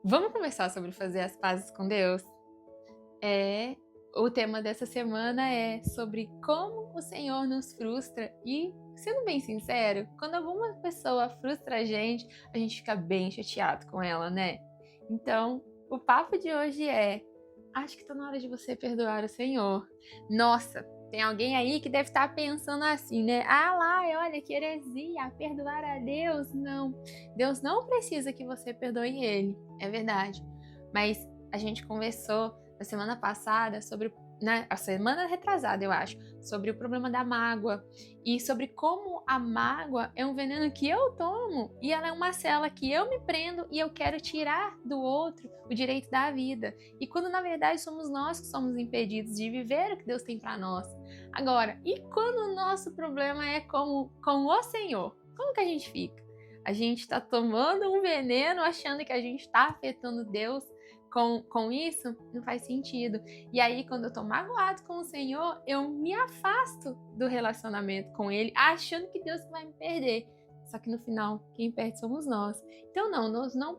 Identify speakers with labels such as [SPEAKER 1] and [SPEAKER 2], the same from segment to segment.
[SPEAKER 1] Vamos conversar sobre fazer as pazes com Deus? É, o tema dessa semana é sobre como o Senhor nos frustra e, sendo bem sincero, quando alguma pessoa frustra a gente fica bem chateado com ela, né? Então, o papo de hoje é: acho que tá na hora de você perdoar o Senhor. Nossa, tem alguém aí que deve estar pensando assim, né? Ah lá, olha que heresia, perdoar a Deus. Não, Deus não precisa que você perdoe ele, é verdade. Mas a gente conversou na semana passada sobre, a semana retrasada, eu acho, sobre o problema da mágoa e sobre como a mágoa é um veneno que eu tomo e ela é uma cela que eu me prendo e eu quero tirar do outro o direito da vida. E quando na verdade somos nós que somos impedidos de viver o que Deus tem para nós. Agora, e quando o nosso problema é com o Senhor? Como que a gente fica? A gente está tomando um veneno achando que a gente está afetando Deus com isso? Não faz sentido. E aí, quando eu tô magoado com o Senhor, eu me afasto do relacionamento com Ele, achando que Deus vai me perder. Só que no final, quem perde somos nós. Então,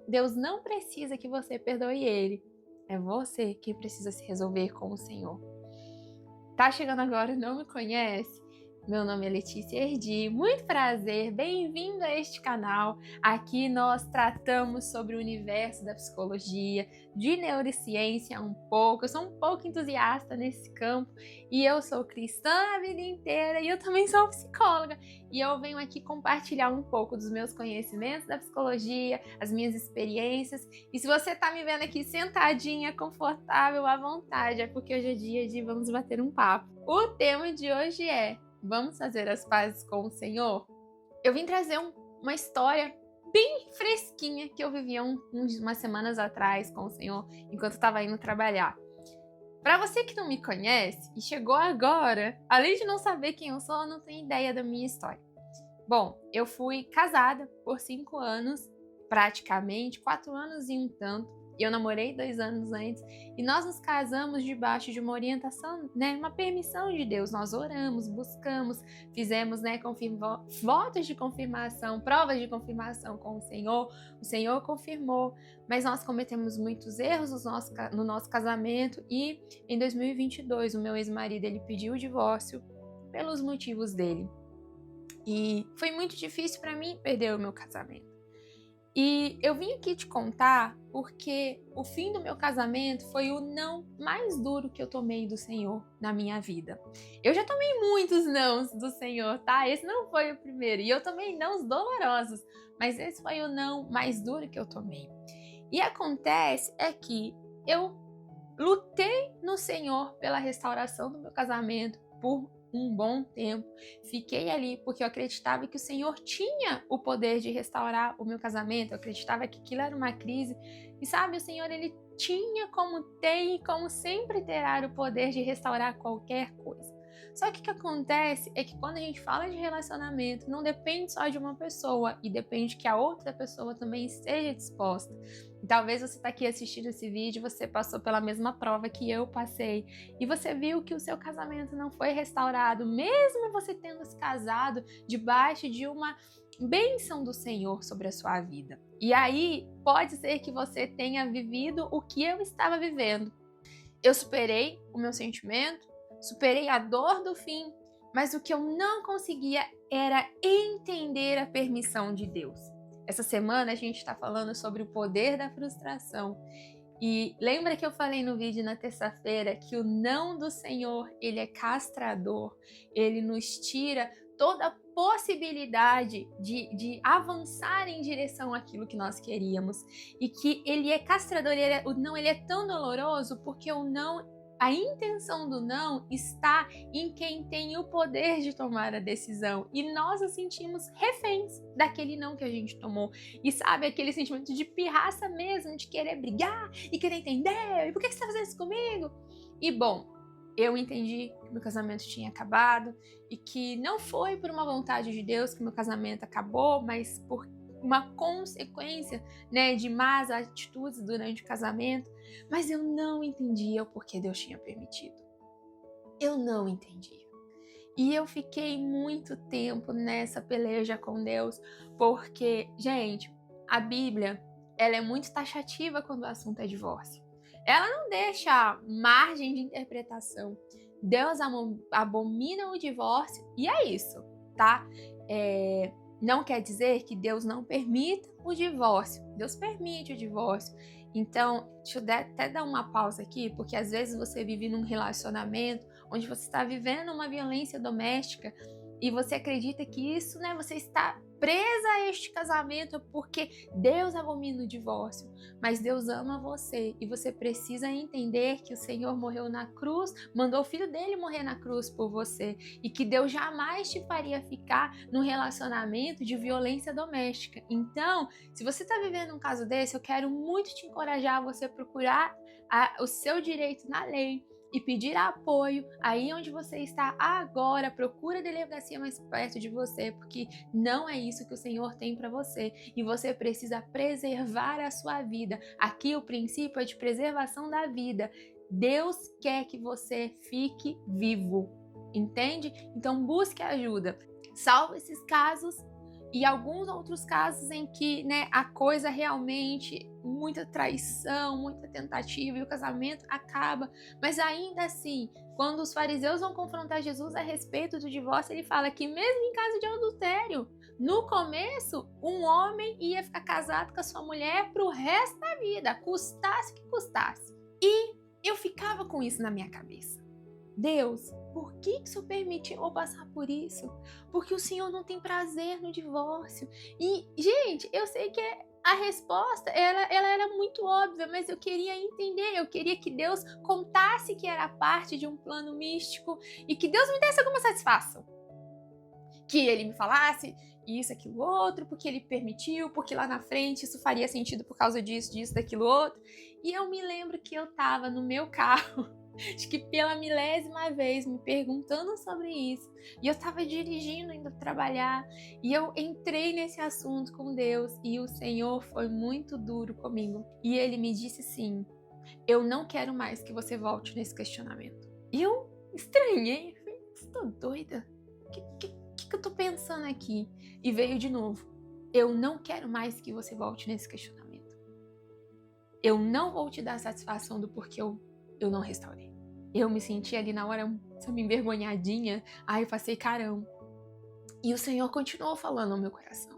[SPEAKER 1] Deus não precisa que você perdoe Ele. É você quem precisa se resolver com o Senhor. Tá chegando agora e não me conhece? Meu nome é Letícia Erdi, muito prazer, bem-vindo a este canal. Aqui nós tratamos sobre o universo da psicologia, de neurociência um pouco. Eu sou um pouco entusiasta nesse campo e eu sou cristã a vida inteira e eu também sou psicóloga. E eu venho aqui compartilhar um pouco dos meus conhecimentos da psicologia, as minhas experiências. E se você tá me vendo aqui sentadinha, confortável, à vontade, é porque hoje é dia de vamos bater um papo. O tema de hoje é: vamos fazer as pazes com o Senhor? Eu vim trazer uma história bem fresquinha que eu vivia umas semanas atrás com o Senhor, enquanto eu estava indo trabalhar. Para você que não me conhece e chegou agora, além de não saber quem eu sou, não tem ideia da minha história. Bom, eu fui casada por 5 anos, praticamente, 4 anos e um tanto. E eu namorei 2 anos antes. E nós nos casamos debaixo de uma orientação, né? Uma permissão de Deus. Nós oramos, buscamos, fizemos, né? Votos de confirmação, provas de confirmação com o Senhor. O Senhor confirmou. Mas nós cometemos muitos erros no nosso casamento. E em 2022, o meu ex-marido, ele pediu o divórcio pelos motivos dele. E foi muito difícil para mim perder o meu casamento. E eu vim aqui te contar porque o fim do meu casamento foi o não mais duro que eu tomei do Senhor na minha vida. Eu já tomei muitos nãos do Senhor, tá? Esse não foi o primeiro. E eu tomei nãos dolorosos, mas esse foi o não mais duro que eu tomei. E acontece é que eu lutei no Senhor pela restauração do meu casamento por um bom tempo. Fiquei ali porque eu acreditava que o Senhor tinha o poder de restaurar o meu casamento. Eu acreditava que aquilo era uma crise. E sabe, o Senhor, ele tinha como tem e como sempre terá o poder de restaurar qualquer coisa. Só que o que acontece é que quando a gente fala de relacionamento, não depende só de uma pessoa e depende que a outra pessoa também esteja disposta. E talvez você está aqui assistindo esse vídeo, você passou pela mesma prova que eu passei e você viu que o seu casamento não foi restaurado, mesmo você tendo se casado debaixo de uma bênção do Senhor sobre a sua vida. E aí pode ser que você tenha vivido o que eu estava vivendo. Eu superei o meu sentimento, superei a dor do fim, mas o que eu não conseguia era entender a permissão de Deus. Essa semana a gente está falando sobre o poder da frustração. E lembra que eu falei no vídeo na terça-feira que o não do Senhor, ele é castrador, ele nos tira toda a possibilidade de avançar em direção àquilo que nós queríamos. E que ele é castrador, o não ele é tão doloroso porque o não, a intenção do não está em quem tem o poder de tomar a decisão. E nós nos sentimos reféns daquele não que a gente tomou. E sabe, aquele sentimento de pirraça mesmo, de querer brigar e querer entender. E por que você está fazendo isso comigo? E bom, eu entendi que meu casamento tinha acabado e que não foi por uma vontade de Deus que meu casamento acabou, mas por uma consequência, né, de más atitudes durante o casamento, mas eu não entendia o porquê Deus tinha permitido. Eu não entendia. E eu fiquei muito tempo nessa peleja com Deus, porque, gente, a Bíblia, ela é muito taxativa quando o assunto é divórcio. Ela não deixa margem de interpretação. Deus abomina o divórcio e é isso, tá? Não quer dizer que Deus não permita o divórcio. Deus permite o divórcio. Então, deixa eu até dar uma pausa aqui, porque às vezes você vive num relacionamento onde você está vivendo uma violência doméstica e você acredita que isso, né, você está presa a este casamento porque Deus abomina o divórcio, mas Deus ama você e você precisa entender que o Senhor morreu na cruz, mandou o filho dele morrer na cruz por você e que Deus jamais te faria ficar num relacionamento de violência doméstica. Então, se você está vivendo um caso desse, eu quero muito te encorajar a você procurar o seu direito na lei e pedir apoio aí onde você está agora. Procura a delegacia mais perto de você, porque não é isso que o Senhor tem para você e você precisa preservar a sua vida. Aqui o princípio é de preservação da vida. Deus quer que você fique vivo, entende? Então busque ajuda. Salva esses casos e alguns outros casos em que, né, a coisa realmente, muita traição, muita tentativa e o casamento acaba. Mas ainda assim, quando os fariseus vão confrontar Jesus a respeito do divórcio, ele fala que mesmo em caso de adultério, no começo, um homem ia ficar casado com a sua mulher pro resto da vida, custasse o que custasse. E eu ficava com isso na minha cabeça. Deus, por que o Senhor permitiu eu passar por isso? Porque o Senhor não tem prazer no divórcio. E, gente, eu sei que a resposta, ela era muito óbvia, mas eu queria entender, eu queria que Deus contasse que era parte de um plano místico e que Deus me desse alguma satisfação. Que Ele me falasse isso, aquilo, outro, porque Ele permitiu, porque lá na frente isso faria sentido por causa disso, daquilo, outro. E eu me lembro que eu tava no meu carro, acho que pela milésima vez, me perguntando sobre isso. E eu estava dirigindo, indo trabalhar, e eu entrei nesse assunto com Deus, e o Senhor foi muito duro comigo. E Ele me disse assim, eu não quero mais que você volte nesse questionamento. E eu estranhei, falei, você tá doida? O que eu tô pensando aqui? E veio de novo, eu não quero mais que você volte nesse questionamento. Eu não vou te dar satisfação do porquê eu não restaurei. Eu me senti ali na hora, sabe, envergonhadinha. Ai, eu passei carão. E o Senhor continuou falando ao meu coração.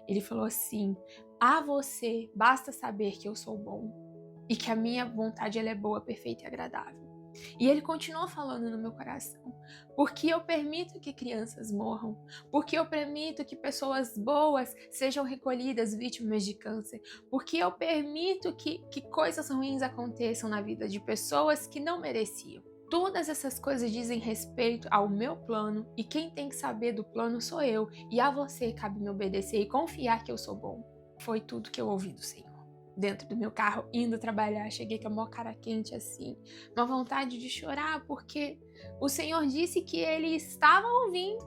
[SPEAKER 1] Ele falou assim, a você basta saber que eu sou bom e que a minha vontade ela é boa, perfeita e agradável. E Ele continuou falando no meu coração, porque eu permito que crianças morram, porque eu permito que pessoas boas sejam recolhidas vítimas de câncer, porque eu permito que coisas ruins aconteçam na vida de pessoas que não mereciam. Todas essas coisas dizem respeito ao meu plano e quem tem que saber do plano sou eu, e a você cabe me obedecer e confiar que eu sou bom. Foi tudo que eu ouvi do Senhor. Dentro do meu carro, indo trabalhar, cheguei com a maior cara quente assim, uma vontade de chorar, porque o Senhor disse que Ele estava ouvindo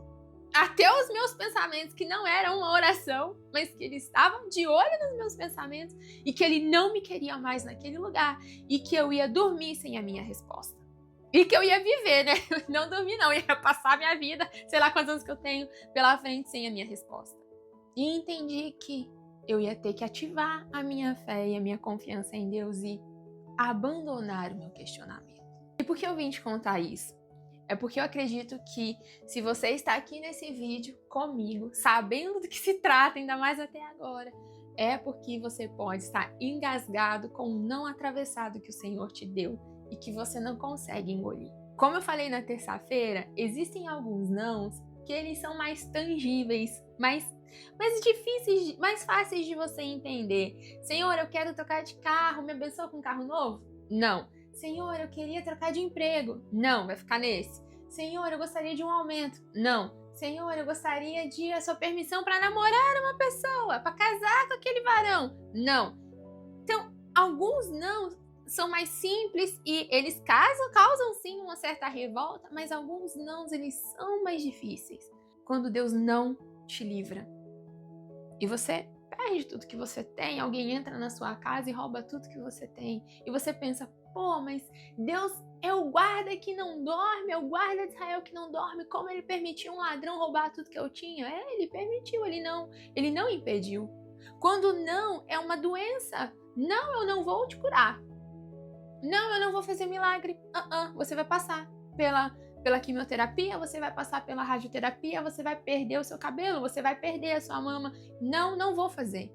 [SPEAKER 1] até os meus pensamentos, que não eram uma oração, mas que Ele estava de olho nos meus pensamentos e que Ele não me queria mais naquele lugar e que eu ia dormir sem a minha resposta. E que eu ia viver, né? Não dormir não, eu ia passar a minha vida, sei lá quantos anos que eu tenho pela frente sem a minha resposta. E entendi que eu ia ter que ativar a minha fé e a minha confiança em Deus e abandonar o meu questionamento. E por que eu vim te contar isso? É porque eu acredito que se você está aqui nesse vídeo comigo, sabendo do que se trata, ainda mais até agora, é porque você pode estar engasgado com o não atravessado que o Senhor te deu e que você não consegue engolir. Como eu falei na terça-feira, existem alguns nãos que eles são mais tangíveis, mais difíceis, mais fáceis de você entender. Senhor, eu quero trocar de carro, me abençoa com um carro novo? Não. Senhor, eu queria trocar de emprego? Não, vai ficar nesse. Senhor, eu gostaria de um aumento? Não. Senhor, eu gostaria de a sua permissão para namorar uma pessoa, para casar com aquele varão? Não. Então, alguns não são mais simples e eles causam sim uma certa revolta, mas alguns não, eles são mais difíceis. Quando Deus não te livra e você perde tudo que você tem, alguém entra na sua casa e rouba tudo que você tem e você pensa, pô, mas Deus é o guarda que não dorme, é o guarda de Israel que não dorme, como Ele permitiu um ladrão roubar tudo que eu tinha? Ele permitiu, Ele não impediu. Quando não é uma doença. Não, eu não vou te curar. Não, eu não vou fazer milagre. Você vai passar pela quimioterapia, você vai passar pela radioterapia, você vai perder o seu cabelo, você vai perder a sua mama. Não, não vou fazer.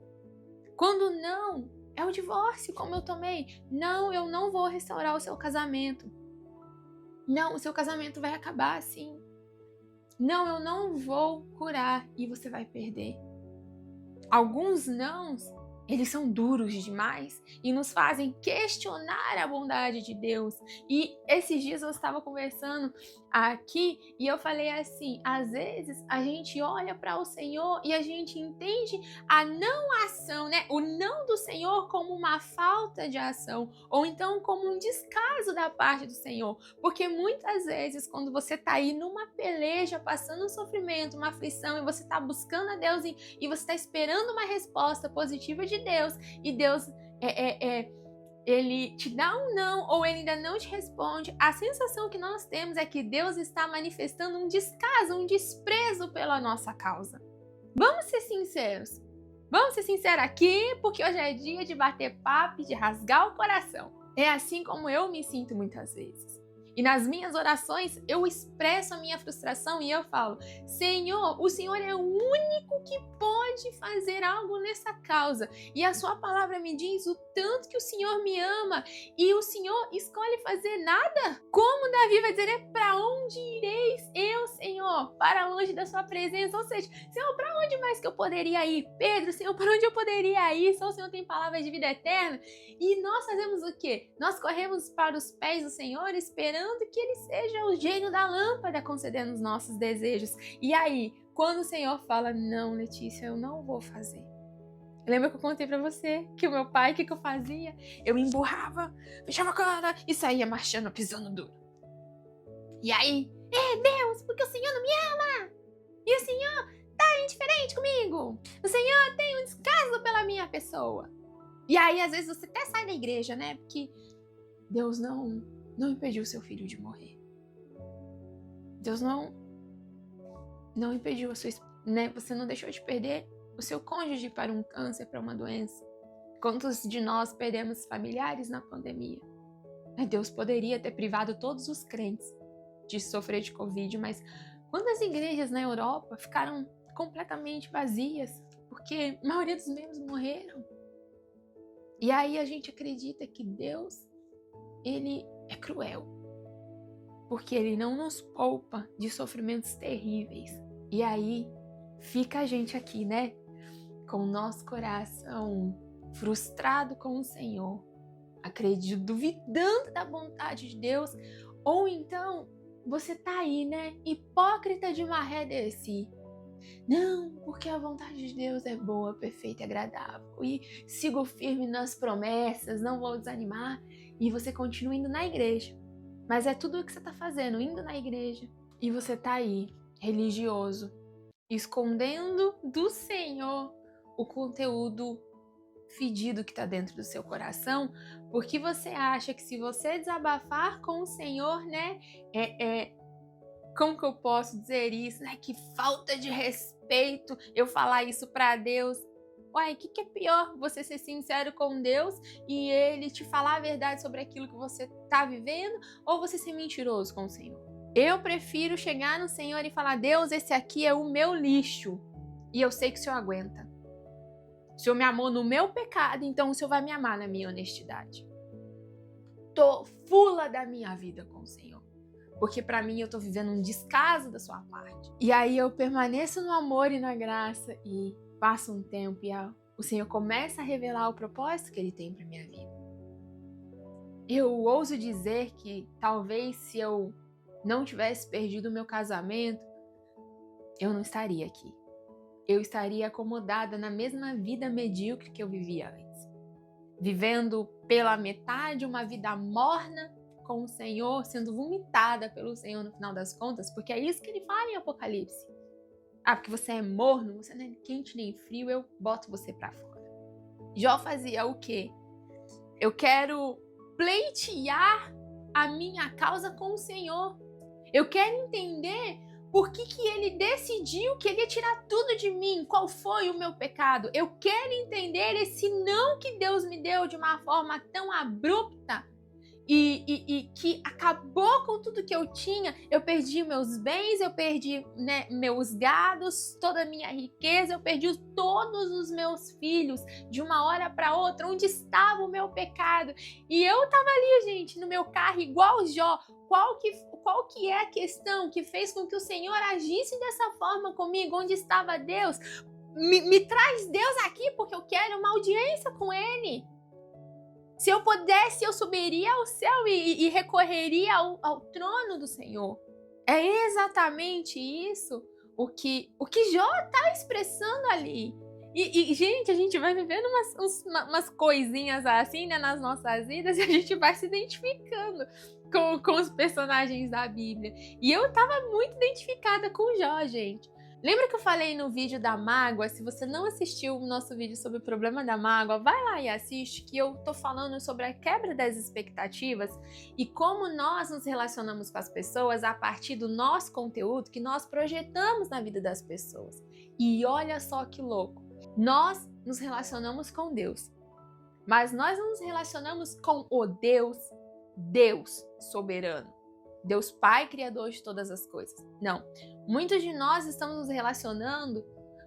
[SPEAKER 1] Quando não, é o divórcio, como eu tomei. Não, eu não vou restaurar o seu casamento. Não, o seu casamento vai acabar assim. Não, eu não vou curar e você vai perder. Alguns nãos, eles são duros demais e nos fazem questionar a bondade de Deus. E esses dias eu estava conversando aqui e eu falei assim, às vezes a gente olha para o Senhor e a gente entende a não ação, né? O não do Senhor como uma falta de ação, ou então como um descaso da parte do Senhor. Porque muitas vezes quando você está aí numa peleja, passando um sofrimento, uma aflição, e você está buscando a Deus e você está esperando uma resposta positiva de Deus, e Deus ele te dá um não, ou ele ainda não te responde, a sensação que nós temos é que Deus está manifestando um descaso, um desprezo pela nossa causa. Vamos ser sinceros. Vamos ser sinceros aqui, porque hoje é dia de bater papo e de rasgar o coração. É assim como eu me sinto muitas vezes. E nas minhas orações, eu expresso a minha frustração e eu falo, Senhor, o Senhor é o único que pode fazer algo nessa causa. E a sua palavra me diz o tanto que o Senhor me ama e o Senhor escolhe fazer nada. Como Davi vai dizer, para onde ireis eu, Senhor? Para longe da sua presença. Ou seja, Senhor, para onde mais que eu poderia ir? Pedro, Senhor, para onde eu poderia ir? Só o Senhor tem palavras de vida eterna. E nós fazemos o quê? Nós corremos para os pés do Senhor esperando que Ele seja o gênio da lâmpada concedendo os nossos desejos. E aí, quando o Senhor fala, não, Letícia, eu não vou fazer. Lembra que eu contei pra você que o meu pai, o que eu fazia? Eu me emburrava, fechava a cara e saía marchando, pisando duro. E aí, Deus, porque o Senhor não me ama. E o Senhor tá indiferente comigo. O Senhor tem um descaso pela minha pessoa. E aí, às vezes, você até sai da igreja, né? Porque Deus não impediu seu filho de morrer. Deus não impediu a sua, né? Você não deixou de perder o seu cônjuge para um câncer, para uma doença. Quantos de nós perdemos familiares na pandemia? Deus poderia ter privado todos os crentes de sofrer de Covid, mas quantas igrejas na Europa ficaram completamente vazias porque a maioria dos membros morreram? E aí a gente acredita que Deus, Ele é cruel, porque Ele não nos poupa de sofrimentos terríveis. E aí fica a gente aqui, né? Com o nosso coração frustrado com o Senhor, acredito, duvidando da vontade de Deus, ou então você tá aí, né? Hipócrita de maré desse. Não, porque a vontade de Deus é boa, perfeita e agradável. E sigo firme nas promessas, não vou desanimar. E você continua indo na igreja. Mas é tudo o que você está fazendo, indo na igreja. E você tá aí, religioso, escondendo do Senhor o conteúdo fedido que está dentro do seu coração, porque você acha que se você desabafar com o Senhor, né, como que eu posso dizer isso, né, que falta de respeito eu falar isso para Deus. Uai, o que é pior? Você ser sincero com Deus e Ele te falar a verdade sobre aquilo que você está vivendo, ou você ser mentiroso com o Senhor? Eu prefiro chegar no Senhor e falar, Deus, esse aqui é o meu lixo e eu sei que o Senhor aguenta. O Senhor me amou no meu pecado, então o Senhor vai me amar na minha honestidade. Tô fula da minha vida com o Senhor, porque para mim eu tô vivendo um descaso da sua parte. E aí eu permaneço no amor e na graça e passa um tempo e o Senhor começa a revelar o propósito que Ele tem para minha vida. Eu ouso dizer que talvez se eu não tivesse perdido o meu casamento, eu não estaria aqui. Eu estaria acomodada na mesma vida medíocre que eu vivia antes. Vivendo pela metade uma vida morna com o Senhor, sendo vomitada pelo Senhor no final das contas, porque é isso que Ele fala em Apocalipse. Porque você é morno, você não é quente nem frio, eu boto você pra fora. Jó fazia o quê? Eu quero pleitear a minha causa com o Senhor. Eu quero entender Por que ele decidiu que ele ia tirar tudo de mim? Qual foi o meu pecado? Eu quero entender esse não que Deus me deu de uma forma tão abrupta e que acabou com tudo que eu tinha. Eu perdi meus bens, eu perdi, né, meus gados, toda a minha riqueza, eu perdi todos os meus filhos de uma hora para outra. Onde estava o meu pecado? E eu tava ali, gente, no meu carro igual Jó. Qual que é a questão que fez com que o Senhor agisse dessa forma comigo? Onde estava Deus? Me traz Deus aqui porque eu quero uma audiência com Ele. Se eu pudesse, eu subiria ao céu e recorreria ao trono do Senhor. É exatamente isso o que Jó está expressando ali. E, gente, a gente vai vivendo umas coisinhas assim, né, nas nossas vidas, e a gente vai se identificando com os personagens da Bíblia. E eu estava muito identificada com Jó, gente. Lembra que eu falei no vídeo da mágoa? Se você não assistiu o nosso vídeo sobre o problema da mágoa, vai lá e assiste, que eu tô falando sobre a quebra das expectativas e como nós nos relacionamos com as pessoas a partir do nosso conteúdo que nós projetamos na vida das pessoas. E olha só que louco, nós nos relacionamos com Deus, mas nós não nos relacionamos com o Deus soberano. Deus Pai, Criador de todas as coisas. Não. Muitos de nós estamos nos relacionando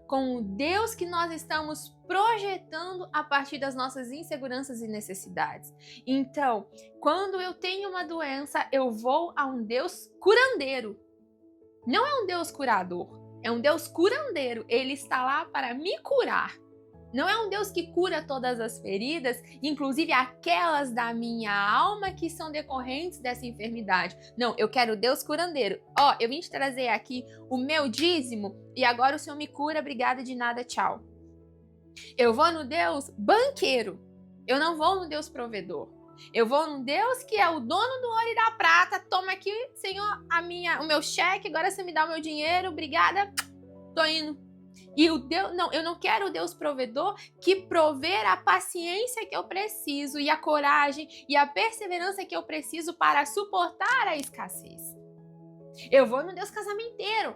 [SPEAKER 1] com o Deus que nós estamos projetando a partir das nossas inseguranças e necessidades. Então, quando eu tenho uma doença, eu vou a um Deus curandeiro. Não é um Deus curador, é um Deus curandeiro. Ele está lá para me curar. Não é um Deus que cura todas as feridas, inclusive aquelas da minha alma que são decorrentes dessa enfermidade. Não, eu quero Deus curandeiro. Ó, eu vim te trazer aqui o meu dízimo e agora o Senhor me cura, obrigada de nada, tchau. Eu vou no Deus banqueiro. Eu não vou no Deus provedor. Eu vou no Deus que é o dono do ouro e da prata. Toma aqui, Senhor, o meu cheque, agora você me dá o meu dinheiro, obrigada, tô indo. E o Deus, não, eu não quero o Deus provedor que prover a paciência que eu preciso e a coragem e a perseverança que eu preciso para suportar a escassez. Eu vou no Deus casamenteiro,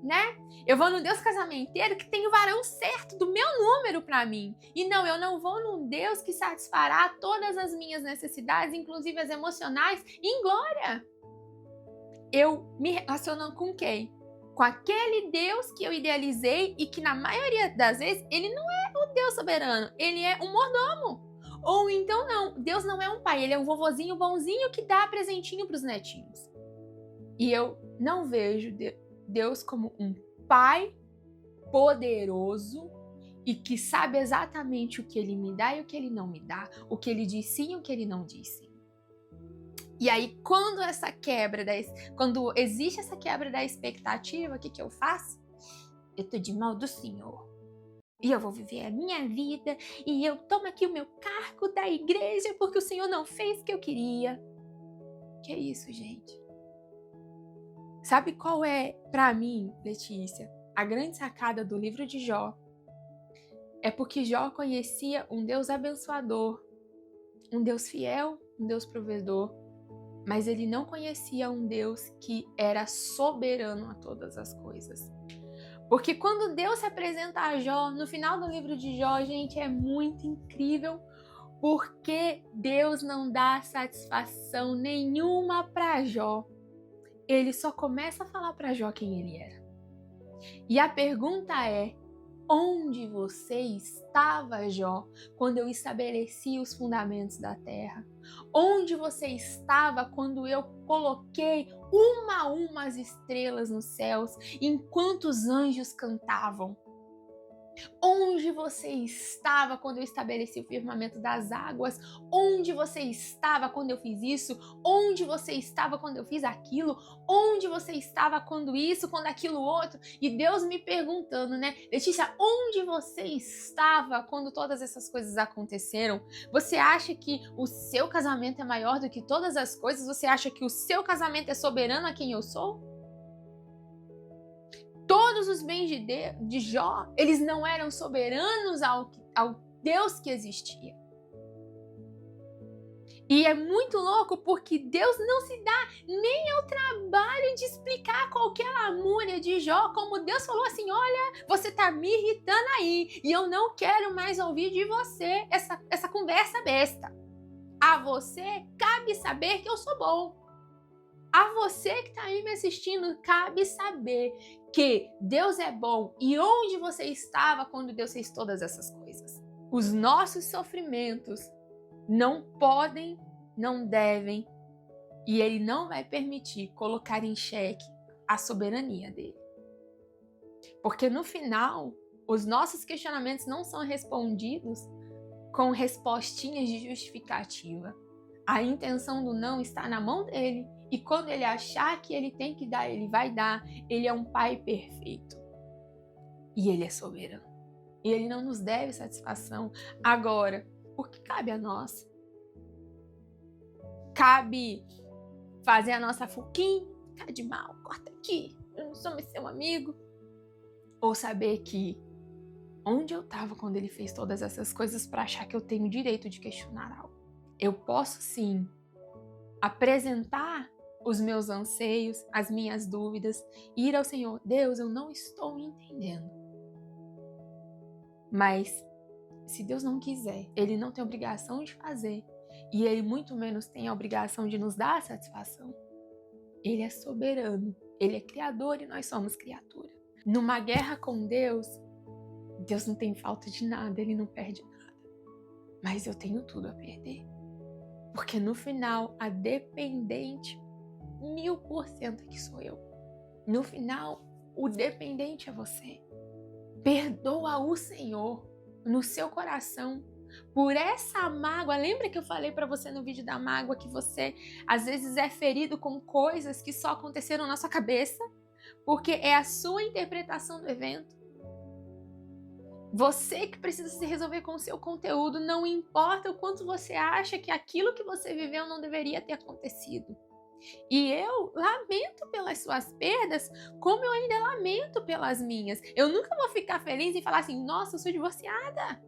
[SPEAKER 1] né? Eu vou no Deus casamenteiro que tem o varão certo do meu número para mim. E não, eu não vou num Deus que satisfará todas as minhas necessidades, inclusive as emocionais, em glória. Eu me relaciono com quem? Com aquele Deus que eu idealizei e que na maioria das vezes ele não é o Deus soberano, ele é um mordomo. Ou então não, Deus não é um pai, ele é um vovozinho bonzinho que dá presentinho para os netinhos. E eu não vejo Deus como um pai poderoso e que sabe exatamente o que ele me dá e o que ele não me dá, o que ele diz sim e o que ele não diz sim. E aí, quando existe essa quebra da expectativa, o que eu faço? Eu tô de mal do Senhor. E eu vou viver a minha vida, e eu tomo aqui o meu cargo da igreja, porque o Senhor não fez o que eu queria. Que é isso, gente? Sabe qual é, pra mim, Letícia, a grande sacada do livro de Jó? É porque Jó conhecia um Deus abençoador, um Deus fiel, um Deus provedor, mas ele não conhecia um Deus que era soberano a todas as coisas. Porque quando Deus se apresenta a Jó, no final do livro de Jó, gente, é muito incrível, porque Deus não dá satisfação nenhuma para Jó. Ele só começa a falar para Jó quem ele era. E a pergunta é: onde você estava, Jó, quando eu estabeleci os fundamentos da terra? Onde você estava quando eu coloquei uma a uma as estrelas nos céus, enquanto os anjos cantavam? Onde você estava quando eu estabeleci o firmamento das águas? Onde você estava quando eu fiz isso? Onde você estava quando eu fiz aquilo? Onde você estava quando isso, quando aquilo outro? E Deus me perguntando, né? Letícia, onde você estava quando todas essas coisas aconteceram? Você acha que o seu casamento é maior do que todas as coisas? Você acha que o seu casamento é soberano a quem eu sou? Todos os bens de Jó, eles não eram soberanos ao Deus que existia. E é muito louco porque Deus não se dá nem ao trabalho de explicar qualquer lamúria de Jó, como Deus falou assim, olha, você tá me irritando aí, e eu não quero mais ouvir de você essa conversa besta. A você cabe saber que eu sou bom. A você que tá aí me assistindo, cabe saber que Deus é bom e onde você estava quando Deus fez todas essas coisas. Os nossos sofrimentos não podem, não devem, e Ele não vai permitir colocar em xeque a soberania dele. Porque no final, os nossos questionamentos não são respondidos com respostinhas de justificativa. A intenção do não está na mão dele, e quando ele achar que ele tem que dar, ele vai dar. Ele é um pai perfeito. E ele é soberano. E ele não nos deve satisfação. Agora, o que cabe a nós? Cabe fazer a nossa fuquinha, tá de mal, corta aqui, eu não sou mais seu amigo. Ou saber que onde eu estava quando ele fez todas essas coisas para achar que eu tenho o direito de questionar algo. Eu posso sim apresentar os meus anseios, as minhas dúvidas, e ir ao Senhor, Deus, eu não estou entendendo. Mas se Deus não quiser, Ele não tem obrigação de fazer, e Ele muito menos tem a obrigação de nos dar a satisfação. Ele é soberano, Ele é criador e nós somos criatura. Numa guerra com Deus, Deus não tem falta de nada, Ele não perde nada. Mas eu tenho tudo a perder. Porque no final, a dependente 1000% que sou eu. No final, o dependente é você. Perdoa o Senhor no seu coração por essa mágoa. Lembra que eu falei para você no vídeo da mágoa que você às vezes é ferido com coisas que só aconteceram na sua cabeça? Porque é a sua interpretação do evento. Você que precisa se resolver com o seu conteúdo, não importa o quanto você acha que aquilo que você viveu não deveria ter acontecido. E eu lamento pelas suas perdas, como eu ainda lamento pelas minhas. Eu nunca vou ficar feliz e falar assim, nossa, eu sou divorciada.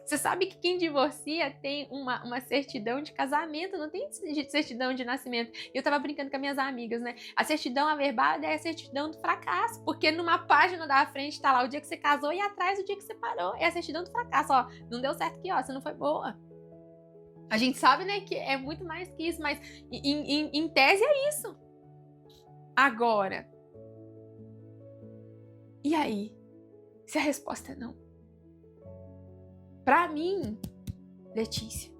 [SPEAKER 1] Você sabe que quem divorcia tem uma certidão de casamento, não tem certidão de nascimento. E eu tava brincando com as minhas amigas, né? A certidão averbada é a certidão do fracasso, porque numa página da frente tá lá o dia que você casou e atrás o dia que você parou. É a certidão do fracasso, ó. Não deu certo aqui, ó, você não foi boa. A gente sabe, né, que é muito mais que isso, mas em tese é isso. Agora, e aí? Se a resposta é não? Pra mim, Letícia,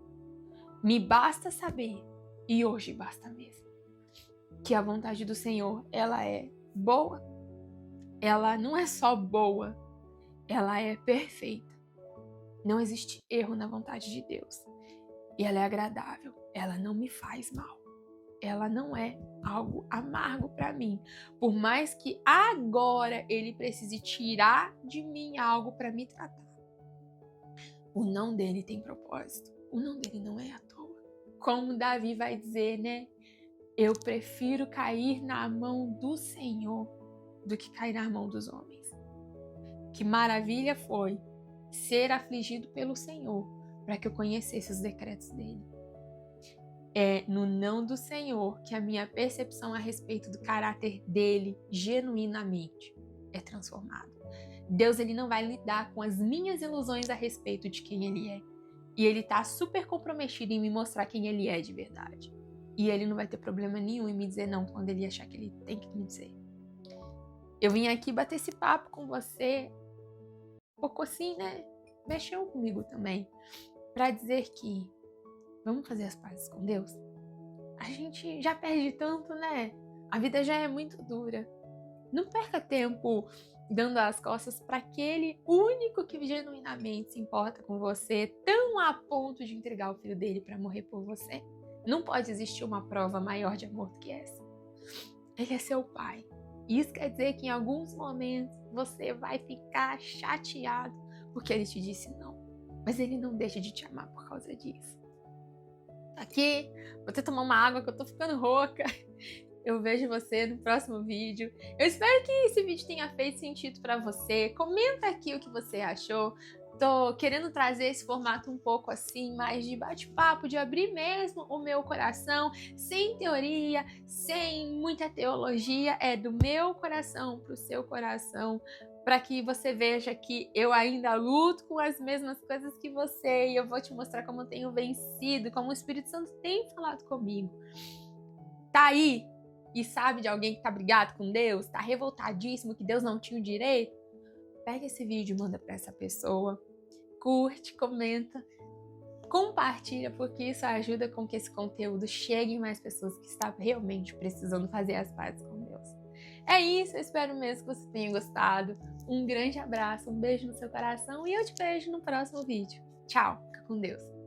[SPEAKER 1] me basta saber, e hoje basta mesmo, que a vontade do Senhor, ela é boa. Ela não é só boa, ela é perfeita. Não existe erro na vontade de Deus. E ela é agradável, ela não me faz mal. Ela não é algo amargo para mim. Por mais que agora ele precise tirar de mim algo para me tratar. O não dele tem propósito. O não dele não é à toa. Como Davi vai dizer, né? Eu prefiro cair na mão do Senhor do que cair na mão dos homens. Que maravilha foi ser afligido pelo Senhor, para que eu conhecesse os decretos dele. É no não do Senhor que a minha percepção a respeito do caráter dele, genuinamente, é transformada. Deus, ele não vai lidar com as minhas ilusões a respeito de quem ele é. E ele tá super comprometido em me mostrar quem ele é de verdade. E ele não vai ter problema nenhum em me dizer não quando ele achar que ele tem que me dizer. Eu vim aqui bater esse papo com você, um pouco assim, né? Mexeu comigo também. Para dizer que vamos fazer as pazes com Deus? A gente já perde tanto, né? A vida já é muito dura. Não perca tempo dando as costas para aquele único que genuinamente se importa com você, tão a ponto de entregar o filho dele para morrer por você. Não pode existir uma prova maior de amor do que essa. Ele é seu pai. Isso quer dizer que em alguns momentos você vai ficar chateado porque ele te disse não. Mas ele não deixa de te amar por causa disso. Aqui, vou até tomar uma água que eu tô ficando rouca. Eu vejo você no próximo vídeo. Eu espero que esse vídeo tenha feito sentido pra você. Comenta aqui o que você achou. tô querendo trazer esse formato um pouco assim, mais de bate-papo, de abrir mesmo o meu coração, sem teoria, sem muita teologia, é do meu coração pro seu coração, para que você veja que eu ainda luto com as mesmas coisas que você, e eu vou te mostrar como eu tenho vencido, como o Espírito Santo tem falado comigo. Tá aí e sabe de alguém que tá brigado com Deus, tá revoltadíssimo que Deus não tinha o direito? Pega esse vídeo e manda para essa pessoa. Curte, comenta, compartilha, porque isso ajuda com que esse conteúdo chegue em mais pessoas que estão realmente precisando fazer as pazes com Deus. É isso, eu espero mesmo que você tenha gostado. Um grande abraço, um beijo no seu coração e eu te vejo no próximo vídeo. Tchau, fica com Deus.